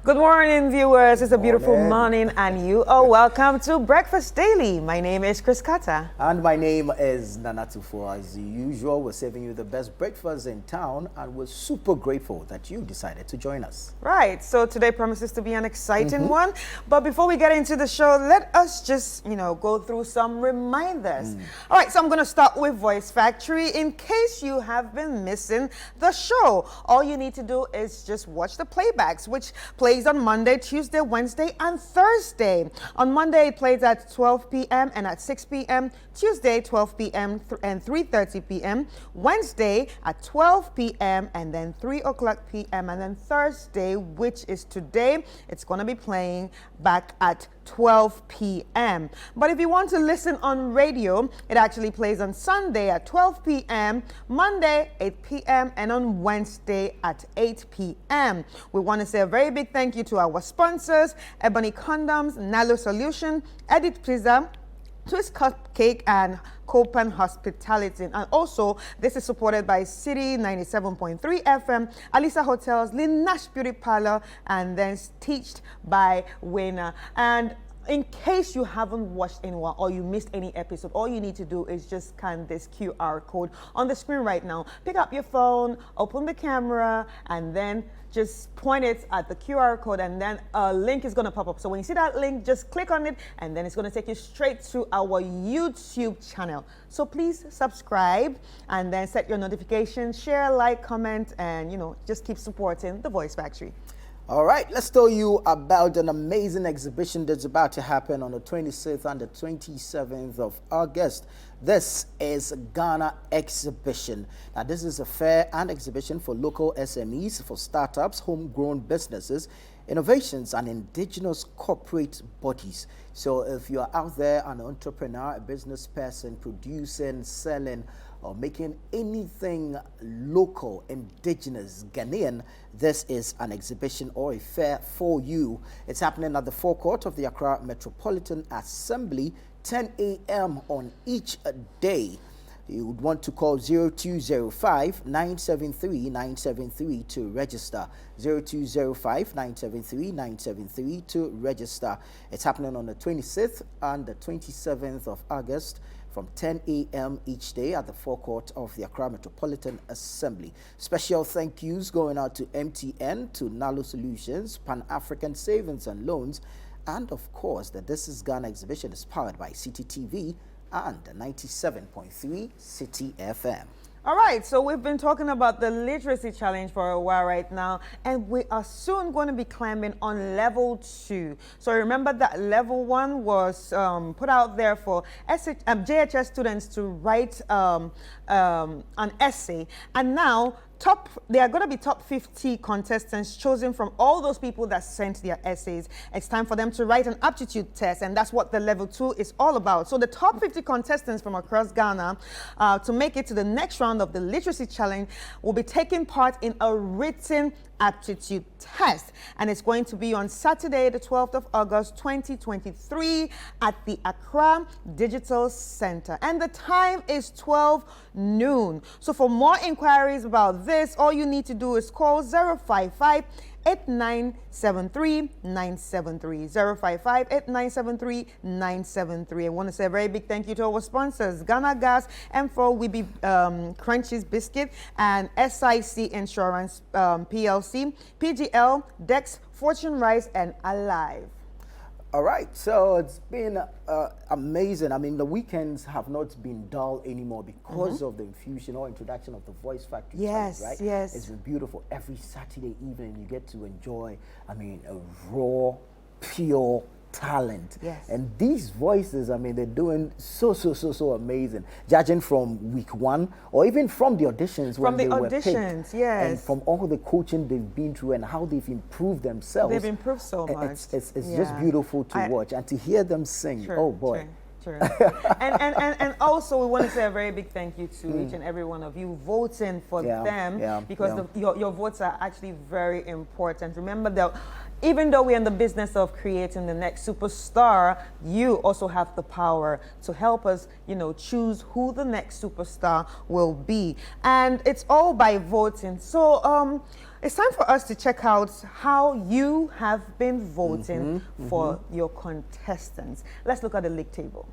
Good morning, viewers. It's a beautiful morning, and you are welcome to Breakfast Daily. My name is Chris Carter. And my name is Nana Tufo. As usual, we're serving you the best breakfast in town, and we're super grateful that you decided to join us. Right. So today promises to be an exciting one. But before we get into the show, let us just, go through some reminders. All right. So I'm going to start with Voice Factory. In case you have been missing the show, all you need to do is just watch the playbacks, which plays on Monday, Tuesday, Wednesday, and Thursday. On Monday, it plays at 12 p.m. and at 6 p.m. Tuesday, 12 p.m. and 3:30 p.m. Wednesday at 12 p.m. and then 3 o'clock p.m. And then Thursday, which is today, it's going to be playing back at 12 p.m. But if you want to listen on radio, it actually plays on Sunday at 12 p.m., Monday 8 p.m., and on Wednesday at 8 p.m. We want to say a very big thank you to our sponsors, Ebony Condoms, Nalo Solution, Edit Pizza, Twist Cupcake, and Copan Hospitality. And also, this is supported by Citi 97.3 FM, Alisa Hotels, Lynn Nash Beauty Parlor, and then Stitched by Winner. And in case you haven't watched anyone or you missed any episode, all you need to do is just scan this QR code on the screen right now. Pick up your phone, open the camera, and then just point it at the QR code, and then a link is going to pop up. So when you see that link, just click on it, and then it's going to take you straight to our YouTube channel. So please subscribe, and then set your notifications, share, like, comment, and just keep supporting the Voice Factory. All right, let's tell you about an amazing exhibition that's about to happen on the 26th and the 27th of August. This is Ghana Exhibition. Now, this is a fair and exhibition for local SMEs, for startups, homegrown businesses, innovations, and indigenous corporate bodies. So if you're out there, an entrepreneur, a business person, producing, selling, or making anything local, indigenous, Ghanaian, this is an exhibition or a fair for you. It's happening at the forecourt of the Accra Metropolitan Assembly, 10 a.m. on each day. You would want to call 0205-973-973 to register. 0205-973-973 to register. It's happening on the 26th and the 27th of August from 10 a.m. each day at the forecourt of the Accra Metropolitan Assembly. Special thank yous going out to MTN, to Nalo Solutions, Pan-African Savings and Loans, and of course, the This is Ghana exhibition is powered by Citi TV and 97.3 Citi FM. All right, so we've been talking about the literacy challenge for a while right now, and we are soon going to be climbing on level 2. So remember that level 1 was put out there for JHS students to write an essay, and now there are going to be top 50 contestants chosen from all those people that sent their essays. It's time for them to write an aptitude test, and that's what the level 2 is all about. So the top 50 contestants from across Ghana to make it to the next round of the literacy challenge will be taking part in a written aptitude test, and it's going to be on Saturday, the 12th of August 2023 at the Accra Digital Center, and the time is 12 noon. So for more inquiries about this, all you need to do is call 055 8973 973 055 8973 973. I want to say a very big thank you to our sponsors, Ghana Gas, M4 Weeby Crunchies Biscuit, and SIC Insurance PLC, PGL, Dex, Fortune Rice, and Alive. All right, so it's been amazing. I mean, the weekends have not been dull anymore because of the infusion or introduction of the Voice Factory. Yes, challenge, right? yes. It's been beautiful. Every Saturday evening, you get to enjoy, a raw, pure talent. Yes. And these voices, they're doing so amazing. Judging from week 1 or even from the auditions when they were picked. Yes. And from all the coaching they've been through and how they've improved themselves. They've improved so much. It's just beautiful to watch and to hear them sing. Sure, oh boy. Sure. and also we want to say a very big thank you to each and every one of you voting for them, because your votes are actually very important. Remember that even though we're in the business of creating the next superstar, you also have the power to help us, choose who the next superstar will be. And it's all by voting. So it's time for us to check out how you have been voting for your contestants. Let's look at the league table.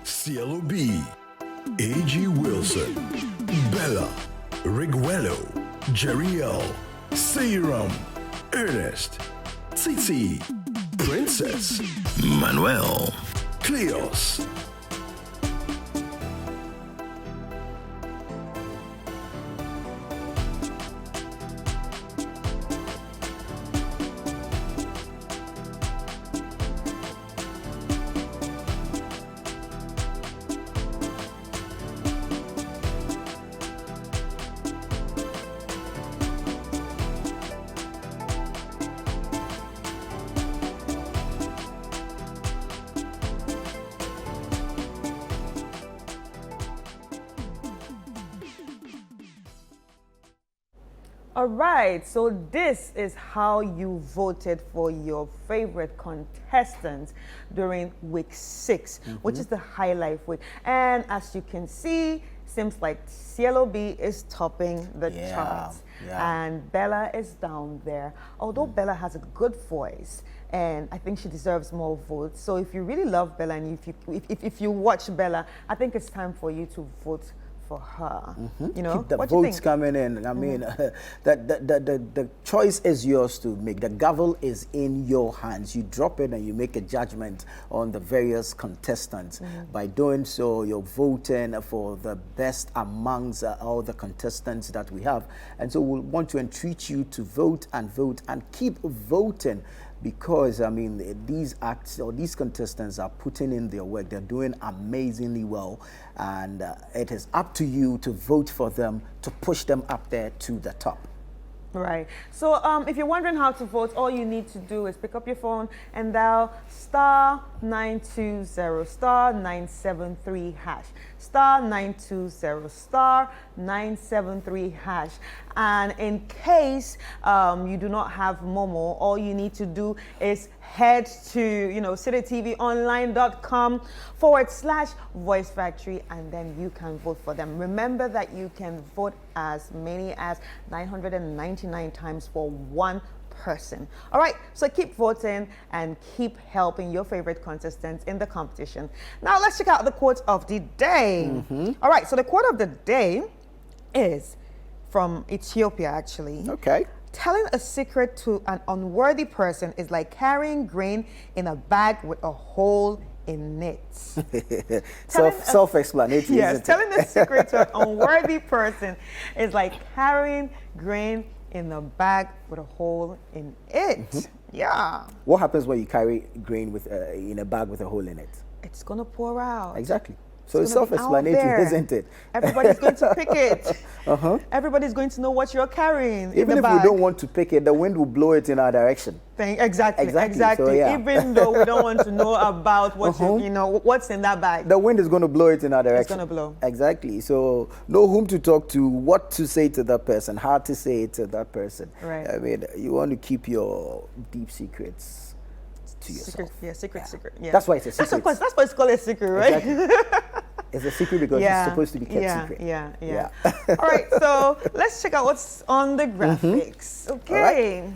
Cielo B, A.G. Wilson, Bella, Riguello, Jeriel, Seiram, Ernest, Citi, Princess, Manuel, Cleos. All right, so this is how you voted for your favorite contestants during week 6, which is the highlight week. And as you can see, seems like Cielo B is topping the charts. And Bella is down there. Although Bella has a good voice, and I think she deserves more votes. So if you really love Bella and if you watch Bella, I think it's time for you to vote for her. Keep the votes coming in. I mean, the choice is yours to make. The gavel is in your hands. You drop it and you make a judgment on the various contestants. By doing so, you're voting for the best amongst all the contestants that we have. And so we want to entreat you to vote and keep voting. Because, I mean, these contestants are putting in their work. They're doing amazingly well. And it is up to you to vote for them, to push them up there to the top. Right. So if you're wondering how to vote, all you need to do is pick up your phone and dial *920 *973 hash. *920 *973 hash. And in case you do not have Momo, all you need to do is head to citytvonline.com/Voice Factory, and then you can vote for them. Remember that you can vote as many as 999 times for one person. All right, so keep voting and keep helping your favorite contestants in the competition. Now let's check out the quote of the day. All right, so the quote of the day is from Ethiopia, actually. Okay. Telling a secret to an unworthy person is like carrying grain in a bag with a hole in it. Self-explanatory. Yes, telling a secret to an unworthy person is like carrying grain in a bag with a hole in it. Yeah. What happens when you carry grain in a bag with a hole in it? It's gonna pour out. Exactly. So it's self-explanatory, isn't it? Everybody's going to pick it. Everybody's going to know what you're carrying. Even if we don't want to pick it, the wind will blow it in our direction. Exactly. So, yeah. Even though we don't want to know about what what's in that bag. The wind is going to blow it in our direction. It's going to blow. Exactly. So know whom to talk to, what to say to that person, how to say it to that person. Right. I mean, you want to keep your deep secrets to yourself. Secret. Yeah. That's why it's a secret. That's why it's called a secret, right? Exactly. It's a secret because it's supposed to be kept secret. Yeah. All right, so let's check out what's on the graphics. Okay. Right.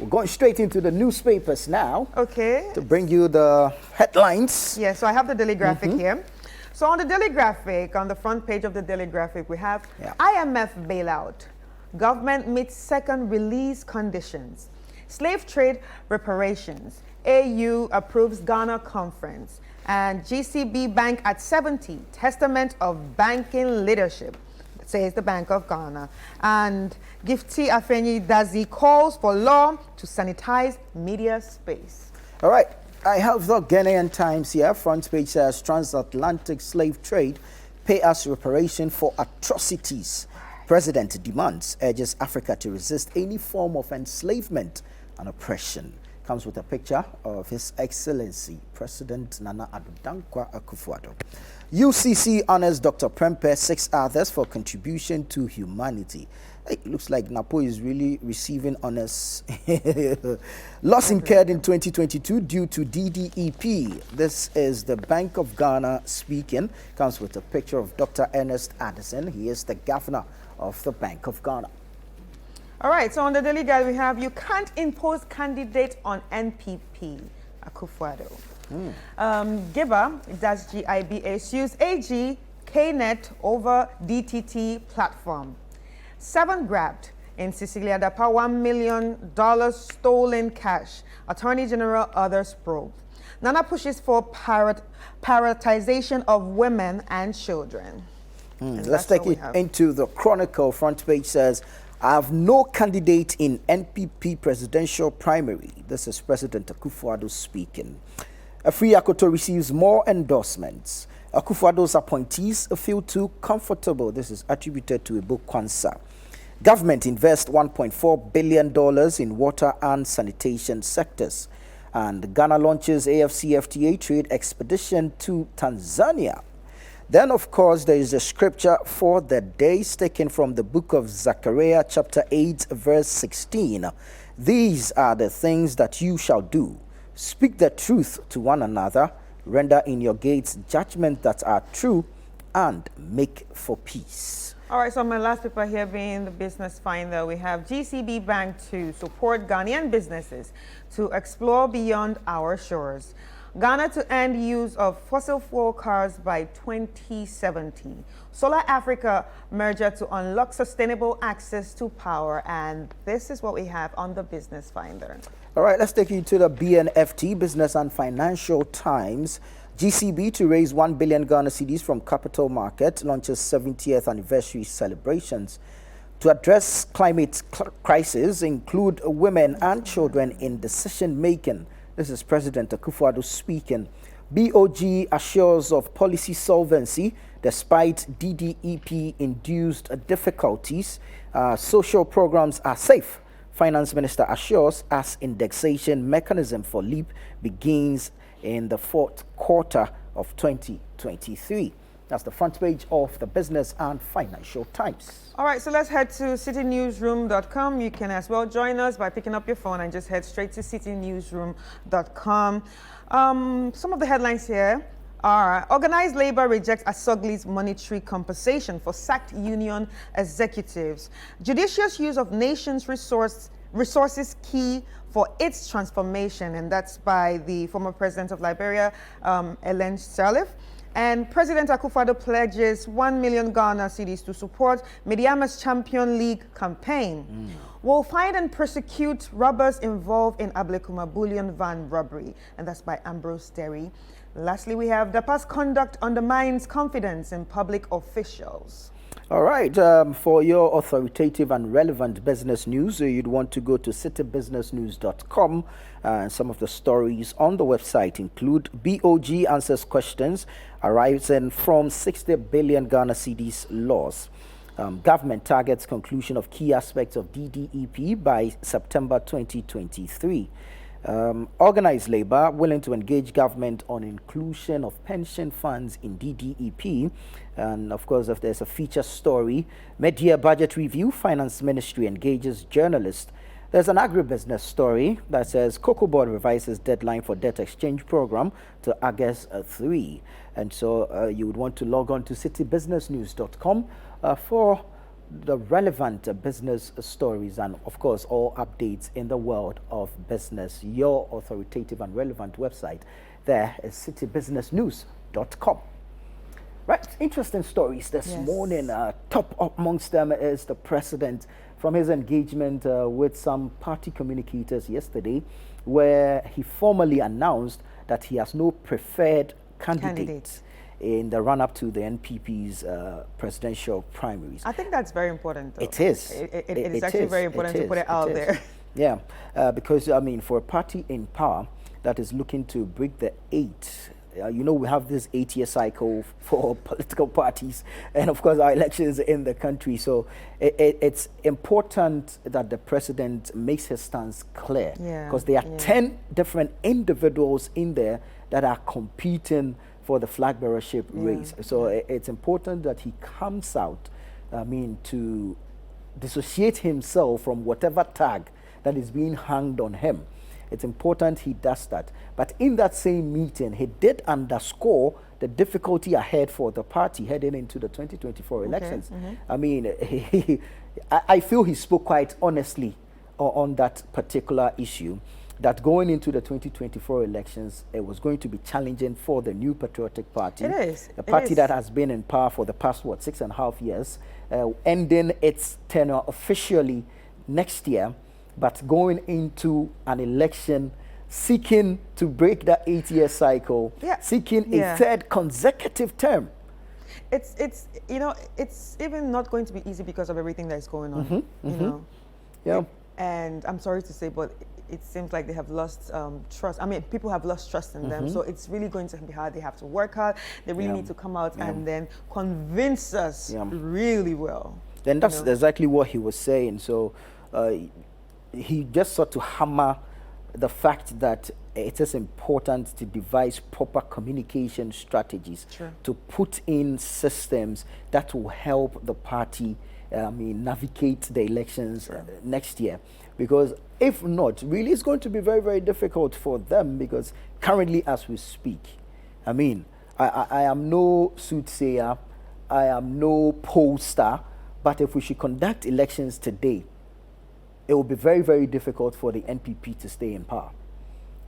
We're going straight into the newspapers now. Okay. To bring you the headlines. Yeah, so I have the daily graphic here. So on the daily graphic, on the front page of the daily graphic, we have IMF bailout. Government meets second release conditions. Slave trade reparations. AU approves Ghana conference. And GCB Bank at 70, testament of banking leadership, says the Bank of Ghana. And Gifty Afenyi Dazi calls for law to sanitize media space. All right, I have the Ghanaian Times here. Front page says transatlantic slave trade, pay us reparation for atrocities. President demands, urges Africa to resist any form of enslavement and oppression. Comes with a picture of His Excellency President Nana Addo Dankwa Akufo-Addo. UCC honors Dr. Prempeh, 6 others for contribution to humanity. Hey, looks like Napo is really receiving honors. Loss incurred in 2022 due to DDEP. This is the Bank of Ghana speaking. Comes with a picture of Dr. Ernest Addison. He is the governor of the Bank of Ghana. All right, so on the Daily Guide, we have you can't impose candidate on NPP, Akufo-Addo. Giba, that's GIBA, sues AG, KNet over DTT platform. 7 grabbed in Cecilia Dapa, $1 million stolen cash. Attorney General, others probe. Nana pushes for prioritization of women and children. And Let's take it into the Chronicle. Front page says, I have no candidate in NPP presidential primary. This is President Akufo-Addo speaking. Afri Akoto receives more endorsements. Akufo-Addo's appointees feel too comfortable. This is attributed to Ibu Kwanzaa. Government invests $1.4 billion in water and sanitation sectors. And Ghana launches AFCFTA trade expedition to Tanzania. Then, of course, there is a scripture for the days taken from the book of Zechariah, chapter 8, verse 16. These are the things that you shall do. Speak the truth to one another, render in your gates judgment that are true, and make for peace. All right, so my last paper here being the Business Finder, we have GCB Bank to support Ghanaian businesses to explore beyond our shores. Ghana to end use of fossil fuel cars by 2070. Solar Africa merger to unlock sustainable access to power. And this is what we have on the Business Finder. All right, let's take you to the BNFT, Business and Financial Times. GCB to raise 1 billion Ghana cedis from capital market, launches 70th anniversary celebrations. To address climate crisis, include women and children in decision making. This is President Akufo-Addo speaking. BOG assures of policy solvency despite DDEP-induced difficulties. Social programs are safe. Finance Minister assures as indexation mechanism for LEAP begins in the fourth quarter of 2023. That's the front page of the Business and Financial Times. All right, so let's head to citynewsroom.com. You can as well join us by picking up your phone and just head straight to citynewsroom.com. Some of the headlines here are: organized labor rejects Asogli's monetary compensation for sacked union executives. Judicious use of nation's resources key for its transformation, and that's by the former president of Liberia, Ellen Sirleaf. And President Akufo-Addo pledges 1 million Ghana cedis to support Mediama's Champion League campaign. Will find and prosecute robbers involved in Ablekuma bullion van robbery. And that's by Ambrose Derry. Lastly, we have the past conduct undermines confidence in public officials. All right, for your authoritative and relevant business news, you'd want to go to citybusinessnews.com. Some of the stories on the website include BOG answers questions arising from 60 billion Ghana cedis loss. Government targets conclusion of key aspects of DDEP by September 2023. Organized labor willing to engage government on inclusion of pension funds in DDEP. And of course, if there's a feature story, mid-year budget review, Finance Ministry engages journalists. There's an agribusiness story that says Cocoa Board revises deadline for debt exchange program to August 3. And so you would want to log on to citybusinessnews.com for the relevant business stories and, of course, all updates in the world of business. Your authoritative and relevant website there is citybusinessnews.com. Right, interesting stories this morning. Top amongst them is the president from his engagement with some party communicators yesterday, where he formally announced that he has no preferred candidate in the run-up to the NPP's presidential primaries. I think that's very important, though. It is. It is actually very important to put it out there. Yeah, because, I mean, for a party in power that is looking to break the 8, you know, we have this 8-year cycle for political parties and, of course, our elections in the country. So it's important that the president makes his stance clear, because there are 10 different individuals in there that are competing for the flag bearership race. So it's important that he comes out, I mean, to dissociate himself from whatever tag that is being hanged on him. It's important he does that. But in that same meeting, he did underscore the difficulty ahead for the party heading into the 2024 elections. I mean, I feel he spoke quite honestly on that particular issue, that going into the 2024 elections, it was going to be challenging for the New Patriotic Party. It is. A party that has been in power for the past, 6.5 years, ending its tenure officially next year, but going into an election seeking to break that 8-year cycle, seeking a third consecutive term. It's you know, it's even not going to be easy because of everything that's going on. You know. Yeah. And I'm sorry to say, but it seems like they have lost trust. I mean, people have lost trust in them. So it's really going to be hard. They have to work hard. They really need to come out and then convince us really well. Then that's exactly what he was saying. So he just sought to hammer the fact that it is important to devise proper communication strategies, to put in systems that will help the party navigate the elections next year. Because if not, really it's going to be very, very difficult for them, because currently as we speak, I mean, I am no soothsayer, I am no pollster, but if we should conduct elections today, it will be very, very difficult for the NPP to stay in power.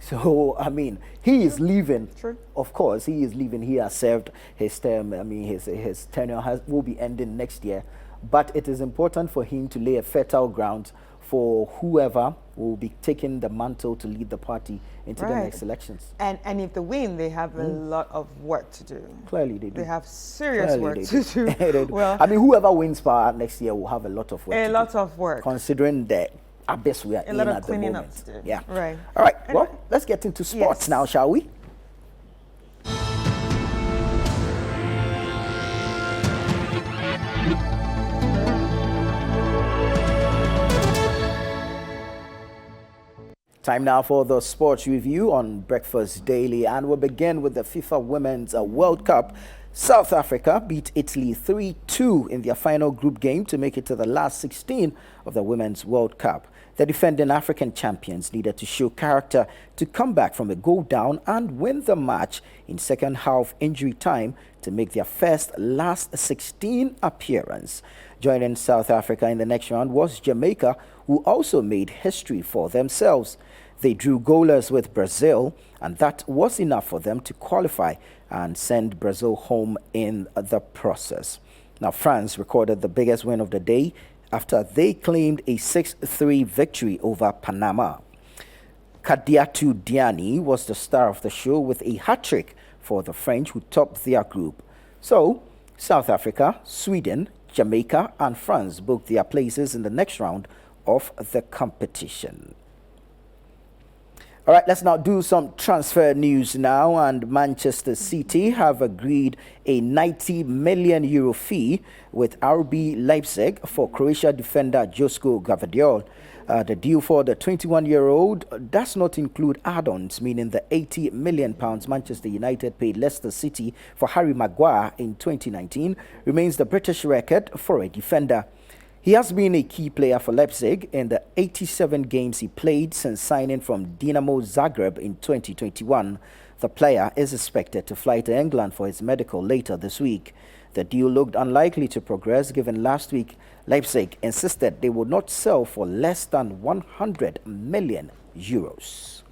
So, I mean, he is leaving. Of course, he is leaving. He has served his term. I mean, his tenure will be ending next year. But it is important for him to lay a fertile ground for whoever will be taking the mantle to lead the party into the next elections. And if they win, they have a lot of work to do. Clearly they do. They have serious work to do. Well, I mean, whoever wins power next year will have a lot of work A lot of work. Considering the abyss we are in lot of at the cleaning moment. up to do. Yeah. Right. All right. Anyway. Well, let's get into sports now, shall we? Time now for the sports review on Breakfast Daily, and we'll begin with the FIFA Women's World Cup. South Africa beat Italy 3-2 in their final group game to make it to the last 16 of the Women's World Cup. The defending African champions needed to show character to come back from a goal down and win the match in second half injury time to make their first last 16 appearance. Joining South Africa in the next round was Jamaica, who also made history for themselves. They drew goalless with Brazil, and that was enough for them to qualify and send Brazil home in the process. Now, France recorded the biggest win of the day after they claimed a 6-3 victory over Panama. Kadiatou Diani was the star of the show with a hat-trick for the French, who topped their group. So, South Africa, Sweden, Jamaica, and France booked their places in the next round of the competition. All right, let's now do some transfer news now. And Manchester City have agreed a 90 million euro fee with RB Leipzig for Croatia defender Josko Gvardiol. The deal for the 21-year-old does not include add-ons, meaning the £80 million Manchester United paid Leicester City for Harry Maguire in 2019 remains the British record for a defender. He has been a key player for Leipzig in the 87 games he played since signing from Dinamo Zagreb in 2021. The player is expected to fly to England for his medical later this week. The deal looked unlikely to progress, given last week Leipzig insisted they would not sell for less than 100 million euros.